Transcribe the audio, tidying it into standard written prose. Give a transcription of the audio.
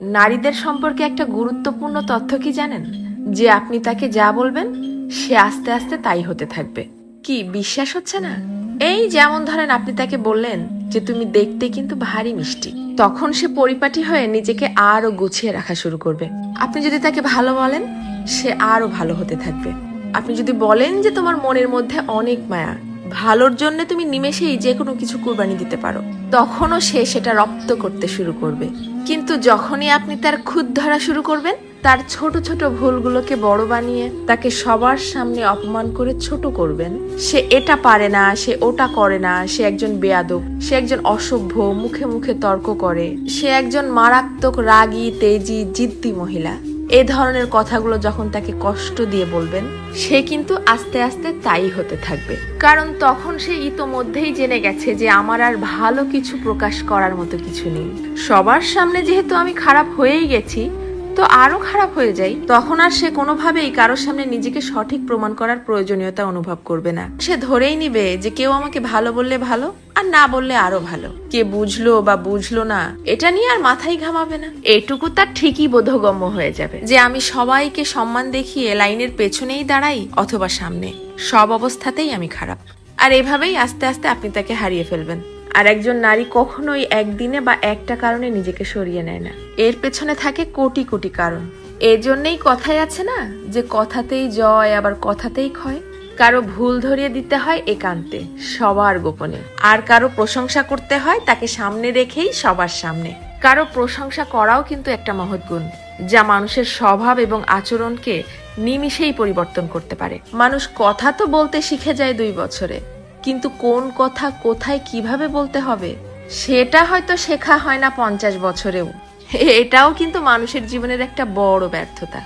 নারীদের সম্পর্কে একটা গুরুত্বপূর্ণ তথ্য কি জানেন? যে আপনি তাকে যা বলবেন সে আস্তে আস্তে তাই হতে থাকবে। কি বিশ্বাস হচ্ছে না? এই যেমন ধরেন আপনি তাকে বললেন যে তুমি দেখতে কিন্তু ভারী মিষ্টি, তখন সে পরিপাটি হয়ে নিজেকে আরো গুছিয়ে রাখা শুরু করবে। আপনি যদি তাকে ভালো বলেন সে আরো ভালো হতে থাকবে। আপনি যদি বলেন যে তোমার মনের মধ্যে অনেক মায়া, ভালোর জন্য তুমি নিমেষেই যে কোনো কিছু কুরবানি দিতে পারো, তখনও সে সেটা রপ্ত করতে শুরু করবে। কিন্তু যখনই আপনি তার খুঁত ধরা শুরু করবেন, তার ছোট ছোট ভুলগুলোকে বড় বানিয়ে তাকে সবার সামনে অপমান করে ছোট করবেন, সে এটা পারে না, সে ওটা করে না, সে একজন বেয়াদব, সে একজন অসভ্য, মুখে মুখে তর্ক করে, সে একজন মারাত্মক রাগী, তেজি, জিদ্দি মহিলা, এ ধরনের কথাগুলো যখন তাকে কষ্ট দিয়ে বলবেন, সে কিন্তু আস্তে আস্তে তাই হতে থাকবে। কারণ তখন সে ইতোমধ্যেই জেনে গেছে যে আমার আর ভালো কিছু প্রকাশ করার মতো কিছু নেই। সবার সামনে যেহেতু আমি খারাপ হয়েই গেছি, তো আরো খারাপ হয়ে যাই। তখন আর সে কোনোভাবেই কারোর সামনে নিজেকে সঠিক প্রমাণ করার প্রয়োজনীয়তা অনুভব করবে না। সে ধরেই নিবে যে কেউ আমাকে ভালো বললে ভালো, আর না বললে আরো ভালো। কে বুঝলো বা বুঝলো না এটা নিয়ে আর মাথায় ঘামাবে না। এটুকু তার ঠিকই বোধগম্য হয়ে যাবে যে আমি সবাইকে সম্মান দেখিয়ে লাইনের পেছনেই দাঁড়াই অথবা সামনে, সব অবস্থাতেই আমি খারাপ। আর এভাবেই আস্তে আস্তে আপনি তাকে হারিয়ে ফেলবেন। আর একজন নারী কখনোই একদিনে বা একটা কারণে নিজেকে সরিয়ে নেয় না, এর পেছনে থাকে কোটি কোটি কারণ। এজন্যই কথাই আছে না যে কথাতেই জয় আবার কথাতেই ক্ষয়। কারো ভুল ধরিয়ে দিতে হয় একান্তে, সবার গোপনে। আর কারো প্রশংসা করতে হয় তাকে সামনে রেখেই সবার সামনে। কারো প্রশংসা করাও কিন্তু একটা মহৎ গুণ, যা মানুষের স্বভাব এবং আচরণকে নিমিষেই পরিবর্তন করতে পারে। মানুষ কথা তো বলতে শিখে যায় 2 বছরে, কিন্তু কোন কথা কোথায় কিভাবে বলতে হবে সেটা হয়তো শেখা হয় না 50 বছরেও। এটাও কিন্তু মানুষের জীবনের একটা বড় ব্যর্থতা।